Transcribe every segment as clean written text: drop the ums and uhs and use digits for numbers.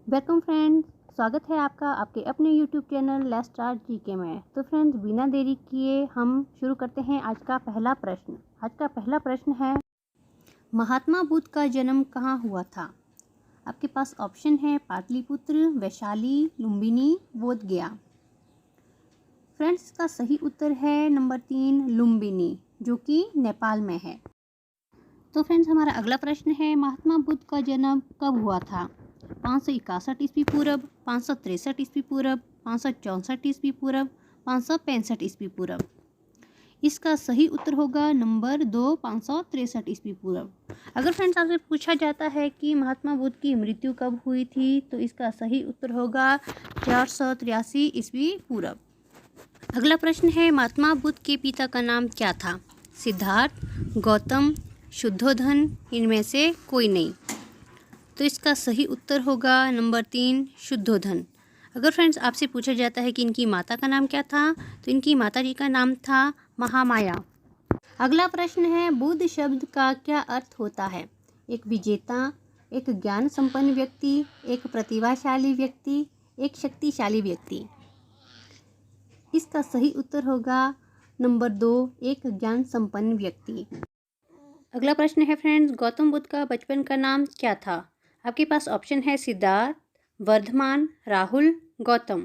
Welcome friends, स्वागत है आपका आपके अपने YouTube channel let's start GK में। तो फ्रेंड्स, बिना देरी किए हम शुरू करते हैं आज का पहला प्रश्न। आज का पहला प्रश्न है, महात्मा बुद्ध का जन्म कहाँ हुआ था? आपके पास ऑप्शन है पाटलिपुत्र, वैशाली, लुम्बिनी, बोध गया। फ्रेंड्स, इसका सही उत्तर है नंबर 3 लुम्बिनी, जो कि नेपाल में है। तो फ्रेंड्स, हमारा अगला प्रश्न है, महात्मा बुद्ध का जन्म कब हुआ था? 561 ईस्वी पूर्व, 563 ईस्वी पूर्व, 564 ईस्वी पूर्व, 565 ईस्वी पूर्व। इसका सही उत्तर होगा नंबर 2 563 ईस्वी पूर्व। अगर फ्रेंड्स आपसे पूछा जाता है कि महात्मा बुद्ध की मृत्यु कब हुई थी, तो इसका सही उत्तर होगा 483 ईस्वी पूर्व। अगला प्रश्न है, महात्मा बुद्ध के पिता का नाम क्या था? सिद्धार्थ, गौतम, शुद्धोधन, इनमें से कोई नहीं। तो इसका सही उत्तर होगा नंबर 3 शुद्धोधन। अगर फ्रेंड्स आपसे पूछा जाता है कि इनकी माता का नाम क्या था, तो इनकी माता जी का नाम था महामाया। अगला प्रश्न है, बुद्ध शब्द का क्या अर्थ होता है? एक विजेता, एक ज्ञान संपन्न व्यक्ति, एक प्रतिभाशाली व्यक्ति, एक शक्तिशाली व्यक्ति। इसका सही उत्तर होगा नंबर 2 एक ज्ञान संपन्न व्यक्ति। अगला प्रश्न है फ्रेंड्स, गौतम बुद्ध का बचपन का नाम क्या था? आपके पास ऑप्शन है सिद्धार्थ, वर्धमान, राहुल, गौतम।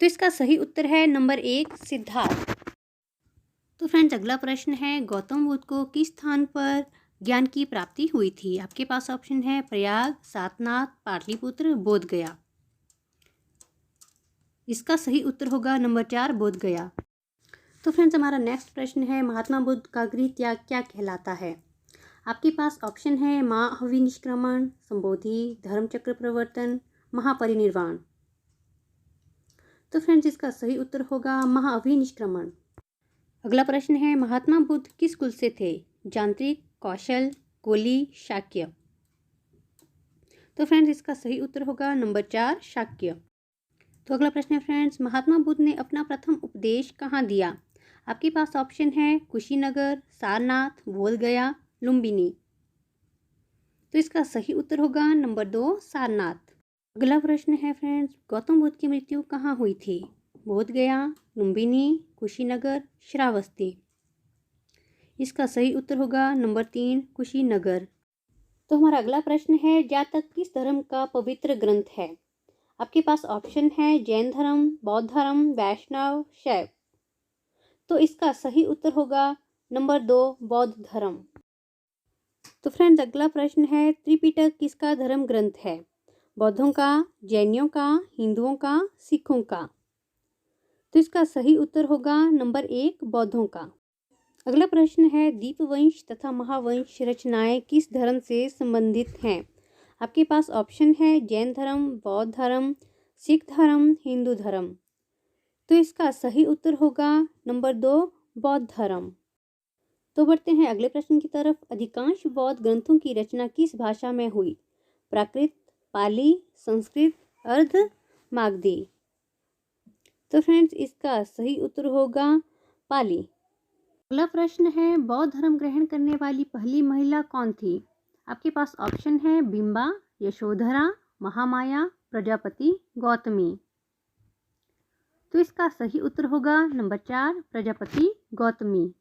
तो इसका सही उत्तर है नंबर 1 सिद्धार्थ। तो फ्रेंड्स, अगला प्रश्न है, गौतम बुद्ध को किस स्थान पर ज्ञान की प्राप्ति हुई थी? आपके पास ऑप्शन है प्रयाग, सारनाथ, पाटलिपुत्र, बोध गया। इसका सही उत्तर होगा नंबर 4 बोध गया। तो फ्रेंड्स, हमारा नेक्स्ट प्रश्न है, महात्मा बुद्ध का गृह त्याग क्या कहलाता है? आपके पास ऑप्शन है महाअभिनिष्क्रमण, संबोधि, धर्मचक्र प्रवर्तन, महापरिनिर्वाण। तो फ्रेंड्स, इसका सही उत्तर होगा महाअभिनिष्क्रमण। अगला प्रश्न है, महात्मा बुद्ध किस कुल से थे? यांत्रिक, कौशल, कोली, शाक्य। तो फ्रेंड्स, इसका सही उत्तर होगा नंबर 4 शाक्य। तो अगला प्रश्न है फ्रेंड्स, महात्मा बुद्ध ने अपना प्रथम उपदेश कहाँ दिया? आपके पास ऑप्शन है कुशीनगर, सारनाथ, बोध गया, लुम्बिनी। तो इसका सही उत्तर होगा नंबर 2 सारनाथ। अगला प्रश्न है फ्रेंड्स, गौतम बुद्ध की मृत्यु कहाँ हुई थी? बोध गया, लुम्बिनी, कुशीनगर, श्रावस्ती। इसका सही उत्तर होगा नंबर 3 कुशीनगर। तो हमारा अगला प्रश्न है, जातक किस धर्म का पवित्र ग्रंथ है? आपके पास ऑप्शन है जैन धर्म, बौद्ध धर्म, वैष्णव, शैव। तो इसका सही उत्तर होगा नंबर 2 बौद्ध धर्म। तो फ्रेंड्स, अगला प्रश्न है, त्रिपिटक किसका धर्म ग्रंथ है? बौद्धों का, जैनियों का, हिंदुओं का, सिखों का। तो इसका सही उत्तर होगा नंबर 1 बौद्धों का। अगला प्रश्न है, दीपवंश तथा महावंश रचनाएं किस धर्म से संबंधित हैं? आपके पास ऑप्शन है जैन धर्म, बौद्ध धर्म, सिख धर्म, हिंदू धर्म। तो इसका सही उत्तर होगा नंबर 2 बौद्ध धर्म। तो बढ़ते हैं अगले प्रश्न की तरफ, अधिकांश बौद्ध ग्रंथों की रचना किस भाषा में हुई? प्राकृत, पाली, संस्कृत, अर्ध मागधी। तो फ्रेंड्स, इसका सही उत्तर होगा पाली। अगला प्रश्न है, बौद्ध धर्म ग्रहण करने वाली पहली महिला कौन थी? आपके पास ऑप्शन है बिंबा, यशोधरा, महामाया, प्रजापति, गौतमी। तो इसका सही उत्तर होगा नंबर 4 प्रजापति गौतमी।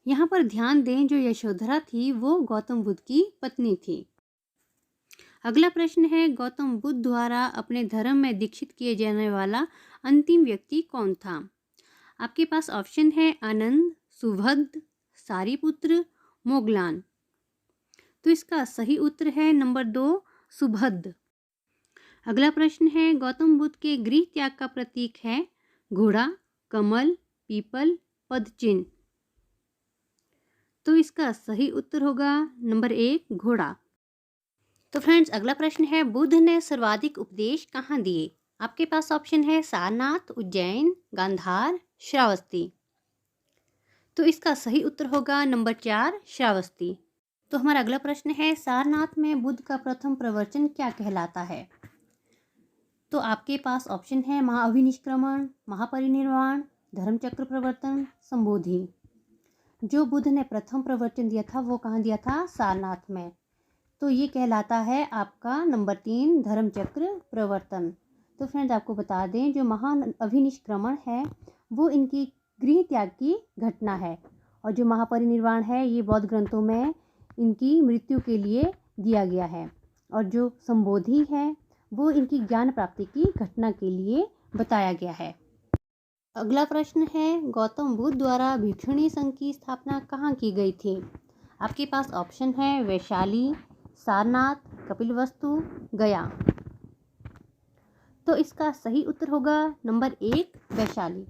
यहाँ पर ध्यान दें, जो यशोधरा थी वो गौतम बुद्ध की पत्नी थी। अगला प्रश्न है, गौतम बुद्ध द्वारा अपने धर्म में दीक्षित किए जाने वाला अंतिम व्यक्ति कौन था? आपके पास ऑप्शन है आनंद, सुभद्र, सारिपुत्र, मोगलान। तो इसका सही उत्तर है नंबर 2 सुभद्र। अगला प्रश्न है, गौतम बुद्ध के गृह त्याग का प्रतीक है घोड़ा, कमल, पीपल, पदचिन्ह। तो इसका सही उत्तर होगा नंबर 1 घोड़ा। तो फ्रेंड्स, अगला प्रश्न है, बुद्ध ने सर्वाधिक उपदेश कहाँ दिए? आपके पास ऑप्शन है सारनाथ, उज्जैन, गांधार, श्रावस्ती। तो इसका सही उत्तर होगा नंबर 4 श्रावस्ती। तो हमारा अगला प्रश्न है, सारनाथ में बुद्ध का प्रथम प्रवचन क्या कहलाता है? तो आपके पास ऑप्शन है महाअभिनिष्क्रमण, महापरिनिर्वाण, धर्मचक्र प्रवर्तन, संबोधि। जो बुद्ध ने प्रथम प्रवचन दिया था वो कहाँ दिया था? सारनाथ में। तो ये कहलाता है आपका नंबर 3 धर्मचक्र प्रवर्तन। तो फ्रेंड्स आपको बता दें जो महान अभिनिष्क्रमण है वो इनकी गृह त्याग की घटना है, और जो महापरिनिर्वाण है ये बौद्ध ग्रंथों में इनकी मृत्यु के लिए दिया गया है, और जो संबोधि है वो इनकी ज्ञान प्राप्ति की घटना के लिए बताया गया है। अगला प्रश्न है गौतम बुद्ध द्वारा भिक्षुणी संघ की स्थापना कहाँ की गई थी? आपके पास ऑप्शन है वैशाली, सारनाथ, कपिलवस्तु, गया। तो इसका सही उत्तर होगा नंबर 1 वैशाली।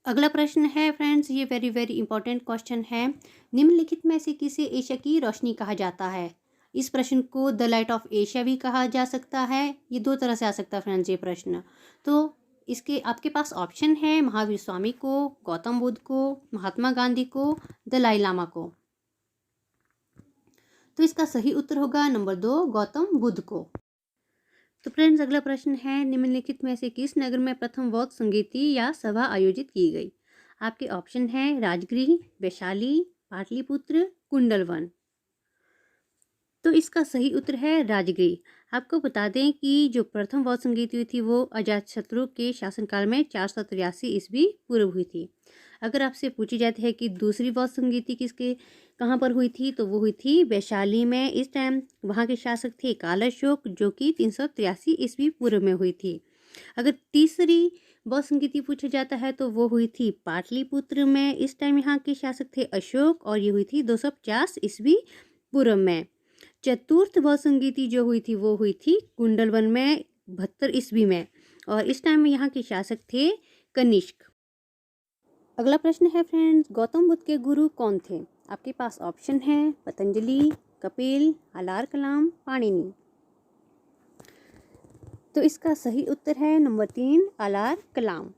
अगला प्रश्न है फ्रेंड्स, ये वेरी वेरी इंपॉर्टेंट क्वेश्चन है। निम्नलिखित में से किसे एशिया की रोशनी कहा जाता है? इस प्रश्न को द लाइट ऑफ एशिया भी कहा जा सकता है। ये दो तरह से आ सकता है फ्रेंड्स ये प्रश्न। तो इसके आपके पास ऑप्शन है महावीर स्वामी को, गौतम बुद्ध को, महात्मा गांधी को, दलाई लामा को। तो इसका सही उत्तर होगा नंबर 2 गौतम बुद्ध को। तो फ्रेंड्स अगला प्रश्न है निम्नलिखित में से किस नगर में प्रथम बौद्ध संगीति या सभा आयोजित की गई? आपके ऑप्शन है राजगृह, वैशाली, पाटलिपुत्र, कुंडलवन। तो इसका सही उत्तर है राजगृह। आपको बता दें कि जो प्रथम बौद्ध संगीति हुई थी वो अजातशत्रु के शासनकाल में 483 ईस्वी पूर्व हुई थी। अगर आपसे पूछी जाती है कि दूसरी बौद्ध संगीति किसके कहाँ पर हुई थी, तो वो हुई थी वैशाली में। इस टाइम वहाँ के शासक थे काल अशोक, जो कि 383 ईस्वी पूर्व में हुई थी। अगर तीसरी बौद्ध संगीति पूछा जाता है तो वो हुई थी पाटलिपुत्र में। इस टाइम यहाँ के शासक थे अशोक, और ये हुई थी 250 ईस्वी पूर्व में। चतुर्थ बौद्ध संगीति जो हुई थी वो हुई थी कुंडलवन में 72 ईस्वी में, और इस टाइम में यहाँ के शासक थे कनिष्क। अगला प्रश्न है फ्रेंड्स, गौतम बुद्ध के गुरु कौन थे? आपके पास ऑप्शन है पतंजलि, कपिल, आलार कलाम, पाणिनि। तो इसका सही उत्तर है नंबर 3 आलार कलाम।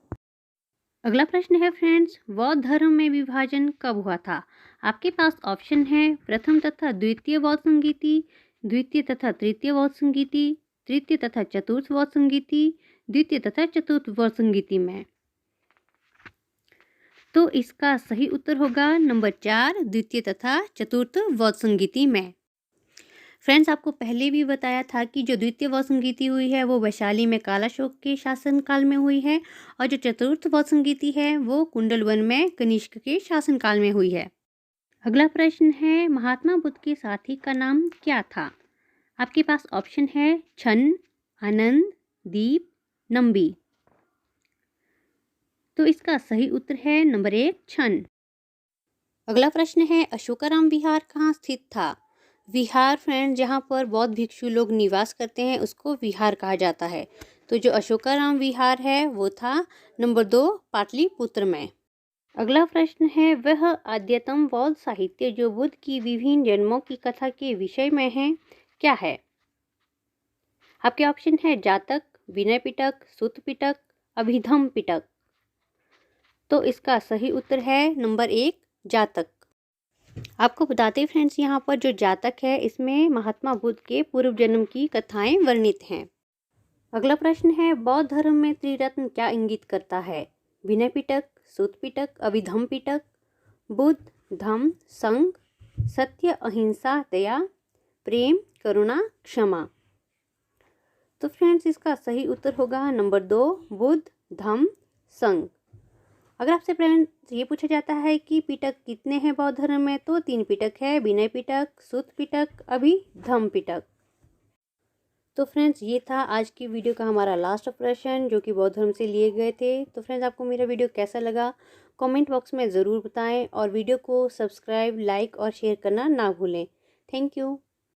अगला प्रश्न है फ्रेंड्स, बौद्ध धर्म में विभाजन कब हुआ था? आपके पास ऑप्शन है प्रथम तथा द्वितीय बौद्ध संगीति, द्वितीय तथा तृतीय बौद्ध संगीति, तृतीय तथा चतुर्थ बौद्ध संगीति, द्वितीय तथा चतुर्थ बौद्ध संगीति में। तो इसका सही उत्तर होगा नंबर 4 द्वितीय तथा चतुर्थ बौद्ध संगीति में। फ्रेंड्स आपको पहले भी बताया था कि जो द्वितीय बौद्ध संगीति हुई है वो वैशाली में कालाशोक के शासनकाल में हुई है, और जो चतुर्थ बौद्ध संगीति है वो कुंडलवन में कनिष्क के शासनकाल में हुई है। अगला प्रश्न है महात्मा बुद्ध के साथी का नाम क्या था? आपके पास ऑप्शन है छन, आनंद, दीप, नंबी। तो इसका सही उत्तर है नंबर 1 छन। अगला प्रश्न है अशोकाराम विहार कहाँ स्थित था? विहार फ्रेंड जहाँ पर बौद्ध भिक्षु लोग निवास करते हैं उसको विहार कहा जाता है। तो जो अशोकाराम विहार है वो था नंबर 2 पाटलिपुत्र में। अगला प्रश्न है वह आद्यतम बौद्ध साहित्य जो बुद्ध की विभिन्न जन्मों की कथा के विषय में है क्या है? आपके ऑप्शन है जातक, विनय पिटक, सूत पिटक, अभिधम पिटक। तो इसका सही उत्तर है नंबर 1 जातक। आपको बताते हैं फ्रेंड्स यहाँ पर जो जातक है इसमें महात्मा बुद्ध के पूर्व जन्म की कथाएं वर्णित हैं। अगला प्रश्न है बौद्ध धर्म में त्रिरत्न क्या इंगित करता है? विनय पिटक, सूत पिटक, अभिधम पिटक, बुद्ध, धम्म, संघ, सत्य, अहिंसा, दया, प्रेम, करुणा, क्षमा। तो फ्रेंड्स इसका सही उत्तर होगा नंबर 2 बुद्ध, धम्म, संघ। अगर आपसे फ्रेंड्स ये पूछा जाता है कि पिटक कितने हैं बौद्ध धर्म में, तो 3 पिटक है, विनय पिटक, सूत पिटक, अभिधम्म पिटक। तो फ्रेंड्स ये था आज की वीडियो का हमारा लास्ट प्रश्न जो कि बौद्ध धर्म से लिए गए थे। तो फ्रेंड्स आपको मेरा वीडियो कैसा लगा कमेंट बॉक्स में ज़रूर बताएं, और वीडियो को सब्सक्राइब, लाइक और शेयर करना ना भूलें। Thank you.